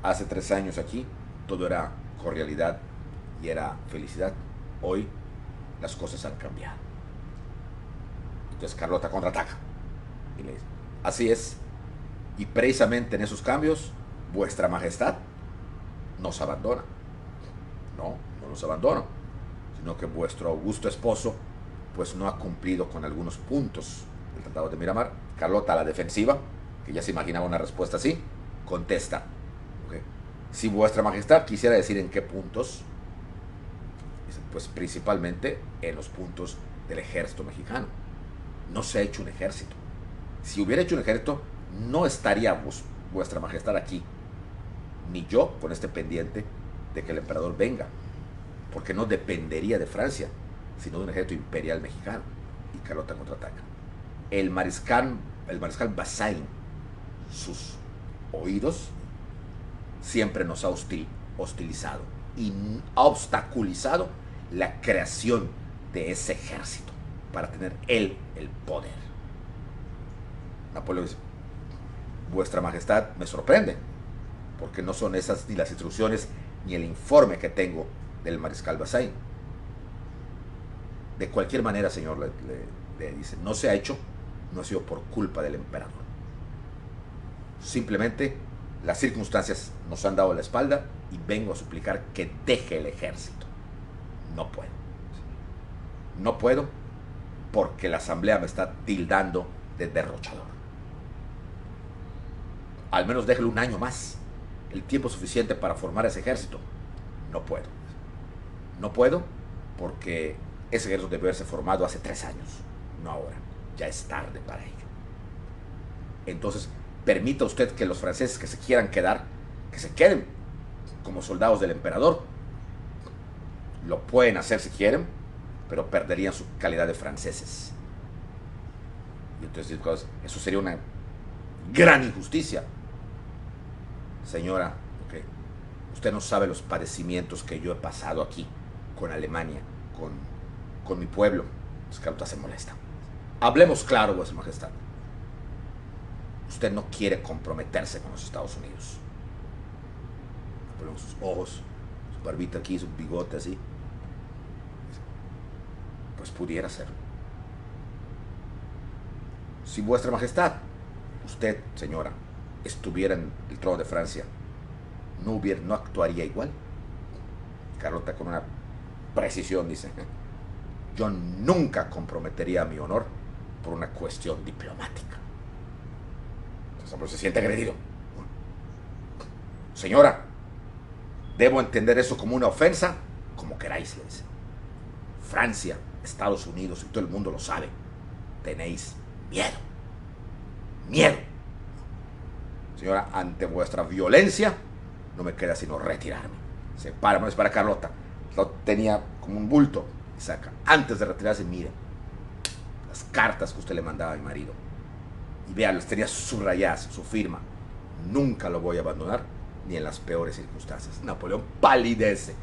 Hace 3 años aquí todo era cordialidad y era felicidad. Hoy las cosas han cambiado. Entonces Carlota contraataca y le dice, así es, y precisamente en esos cambios vuestra majestad nos abandona. No nos abandona, sino que vuestro augusto esposo pues no ha cumplido con algunos puntos del Tratado de Miramar. Carlota, a la defensiva, que ya se imaginaba una respuesta así, contesta, ¿okay? Si vuestra majestad quisiera decir en qué puntos, pues principalmente en los puntos del ejército mexicano. No se ha hecho un ejército. Si hubiera hecho un ejército, no estaría vuestra majestad aquí, ni yo con este pendiente de que el emperador venga, porque no dependería de Francia, sino de un ejército imperial mexicano. Y Carlota contraataca. El mariscal Bazaine, sus oídos, siempre nos ha hostilizado y ha obstaculizado la creación de ese ejército para tener él el poder. Napoleón dice, vuestra majestad me sorprende, porque no son esas ni las instrucciones ni el informe que tengo del mariscal Bazaine. De cualquier manera, señor, le dice, no se ha hecho, no ha sido por culpa del emperador. Simplemente las circunstancias nos han dado la espalda y vengo a suplicar que deje el ejército. No puedo porque la asamblea me está tildando de derrochador. Al menos déjelo un año más, el tiempo suficiente para formar ese ejército. No puedo porque ese ejército debe haberse formado hace 3 años, no ahora. Ya es tarde para ello. Entonces, permita usted que los franceses que se quieran quedar, que se queden como soldados del emperador. Lo pueden hacer si quieren, pero perderían su calidad de franceses. Y entonces eso sería una gran injusticia. Señora, okay, usted no sabe los padecimientos que yo he pasado aquí, con Alemania, con mi pueblo. Pues Carlota se molesta. Hablemos claro, Vuestra Majestad. Usted no quiere comprometerse con los Estados Unidos. Ponemos sus ojos, su barbita aquí, su bigote así. Pues pudiera ser. Si Vuestra Majestad, usted, señora, estuviera en el trono de Francia, no actuaría igual. Carlota con una precisión dice: yo nunca comprometería mi honor por una cuestión diplomática. Entonces, hombre, se siente agredido. Señora, ¿debo entender eso como una ofensa? Como queráis, le dice. Francia, Estados Unidos y todo el mundo lo sabe. Tenéis miedo. Miedo. Señora, ante vuestra violencia, no me queda sino retirarme. Se para, no es para Carlota. Lo tenía como un bulto y saca. Antes de retirarse, mire las cartas que usted le mandaba a mi marido. Y vea, les tenía subrayadas, su firma. Nunca lo voy a abandonar, ni en las peores circunstancias. Napoleón palidece.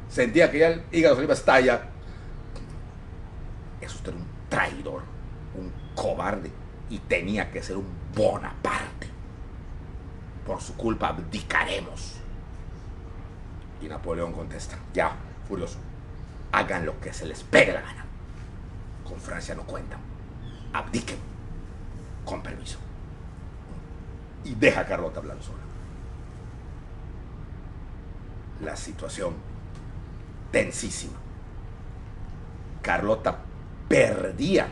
Sentía que ya el hígado se le iba a estallar. Es usted un traidor, un cobarde, y tenía que ser un Bonaparte. Por su culpa abdicaremos. Y Napoleón contesta, ya, furioso: hagan lo que se les pegue la gana. Con Francia no cuentan. Abdiquen. Con permiso. Y deja a Carlota hablar sola. La situación tensísima. Carlota perdía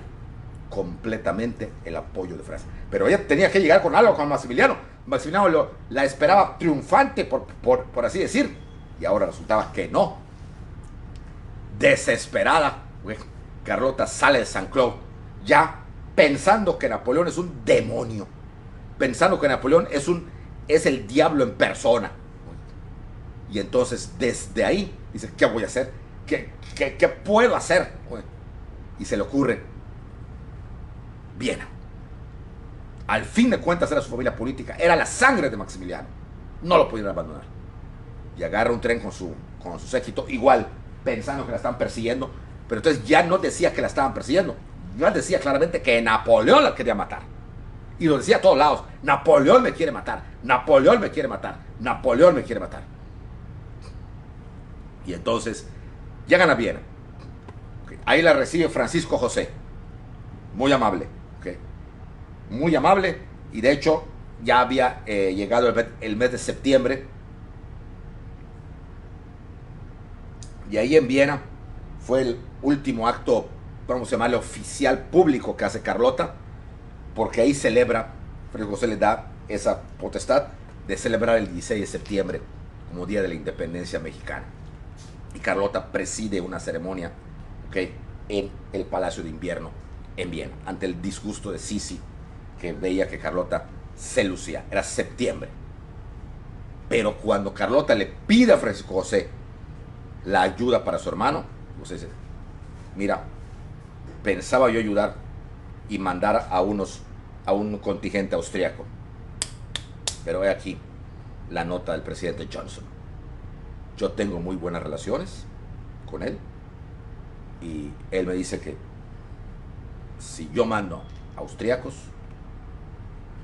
completamente el apoyo de Francia. Pero ella tenía que llegar con algo con Maximiliano. Maximiliano la esperaba triunfante, por así decir. Y ahora resultaba que no. Desesperada, Carlota sale de Saint-Cloud, ya pensando que Napoleón es un demonio. Pensando que Napoleón es el diablo en persona. Y entonces, desde ahí, dice: ¿qué voy a hacer? ¿Qué puedo hacer? Y se le ocurre Viena. Al fin de cuentas era su familia política, era la sangre de Maximiliano. No lo pudieron abandonar. Y agarra un tren con su séquito, igual, pensando que la estaban persiguiendo. Pero entonces ya no decía que la estaban persiguiendo. Ya decía claramente que Napoleón la quería matar. Y lo decía a todos lados: Napoleón me quiere matar, Napoleón me quiere matar, Napoleón me quiere matar. Y entonces llegan a Viena. Ahí la recibe Francisco José, muy amable, muy amable. Y de hecho ya había llegado el mes de septiembre. Y ahí en Viena fue el último acto, vamos a llamarle oficial, público, que hace Carlota, porque ahí celebra, Francisco José le da esa potestad de celebrar el 16 de septiembre como Día de la Independencia Mexicana. Y Carlota preside una ceremonia, en el Palacio de Invierno en Viena, ante el disgusto de Sisi, que veía que Carlota se lucía. Era septiembre. Pero cuando Carlota le pide a Francisco José la ayuda para su hermano, José dice: mira, pensaba yo ayudar y mandar a un contingente austriaco, pero he aquí la nota del presidente Johnson. Yo tengo muy buenas relaciones con él y él me dice que si yo mando a austriacos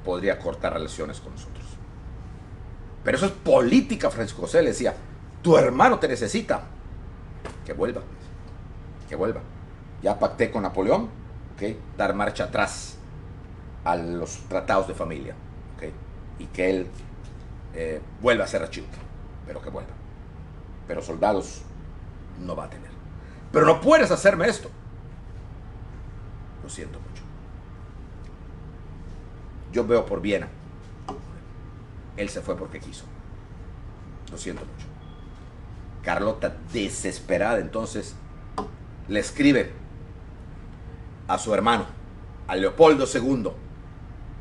podría cortar relaciones con nosotros. Pero eso es política. Francisco José le decía: tu hermano te necesita, que vuelva, que vuelva. Ya pacté con Napoleón, dar marcha atrás a los tratados de familia, y que él vuelva a ser archivo, pero que vuelva. Pero soldados no va a tener. Pero no puedes hacerme esto. Lo siento mucho. Yo veo por Viena. Él se fue porque quiso. Lo siento mucho. Carlota, desesperada, entonces le escribe a su hermano, a Leopoldo II.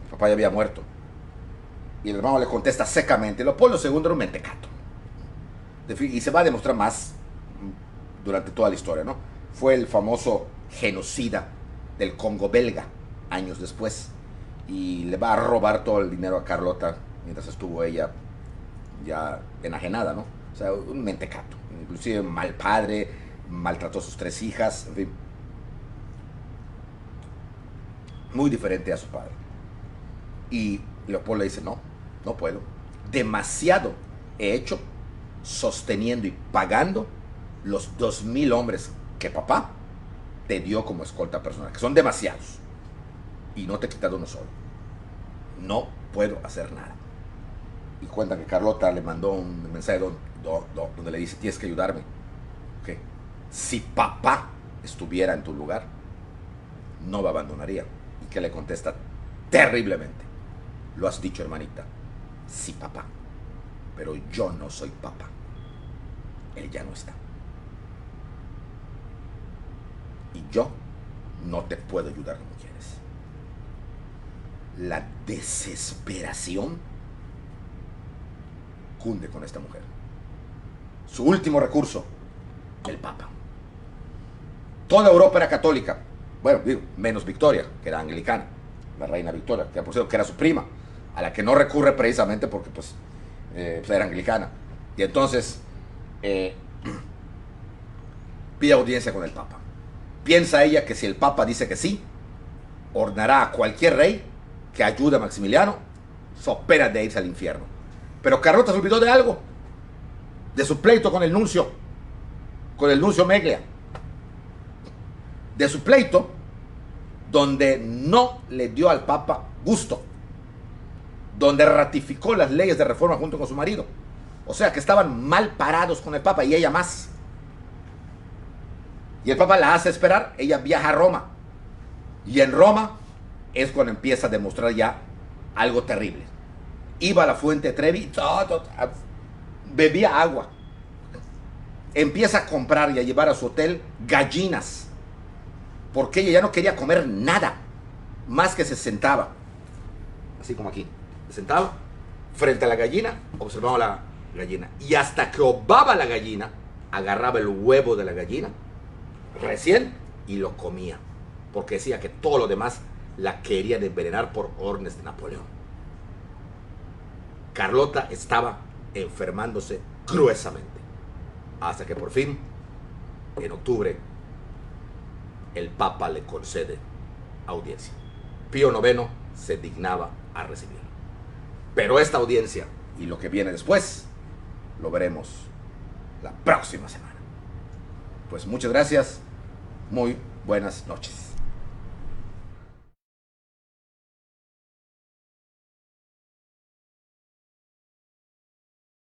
El papá ya había muerto. Y el hermano le contesta secamente. Leopoldo II era un mentecato. Y se va a demostrar más durante toda la historia, ¿no? Fue el famoso genocida del Congo belga años después. Y le va a robar todo el dinero a Carlota mientras estuvo ella ya enajenada, ¿no? O sea, un mentecato. Inclusive mal padre, maltrató a sus 3 hijas, en fin. muy diferente a su padre. Y Leopoldo le dice, no, no puedo. Demasiado he hecho sosteniendo y pagando los 2000 hombres que papá te dio como escolta personal, que son demasiados. Y no te he quitado uno solo. No puedo hacer nada. Y cuenta que Carlota le mandó un mensaje donde le dice, tienes que ayudarme. ¿Okay? Si papá estuviera en tu lugar, no me abandonaría. Y que le contesta terriblemente, lo has dicho, hermanita, sí, papá, pero yo no soy papá. Él ya no está. Y yo no te puedo ayudar como quieres. La desesperación cunde con esta mujer. Su último recurso, el Papa. Toda Europa era católica. Bueno, digo, menos Victoria, que era anglicana. La reina Victoria, que por cierto que era su prima, a la que no recurre precisamente porque pues era anglicana. Y entonces pide audiencia con el Papa. Piensa ella que si el Papa dice que sí, ordenará a cualquier rey que ayude a Maximiliano, so pena de irse al infierno. Pero Carlota se olvidó de algo, de su pleito con el nuncio Meglia, de su pleito donde no le dio al Papa gusto, donde ratificó las leyes de reforma junto con su marido. O sea que estaban mal parados con el Papa y ella más. Y el Papa la hace esperar, ella viaja a Roma. Y en Roma es cuando empieza a demostrar ya algo terrible. Iba a la fuente Trevi, bebía agua. Empieza a comprar y a llevar a su hotel gallinas. Porque ella ya no quería comer nada, más que se sentaba, así como aquí, se sentaba frente a la gallina, observaba la gallina. Y hasta que obaba la gallina, agarraba el huevo de la gallina, recién, y lo comía. Porque decía que todo lo demás la querían envenenar por órdenes de Napoleón. Carlota estaba enfermándose gruesamente. Hasta que por fin, en octubre, el Papa le concede audiencia. Pío IX se dignaba a recibirlo. Pero esta audiencia y lo que viene después, lo veremos la próxima semana. Pues muchas gracias, muy buenas noches.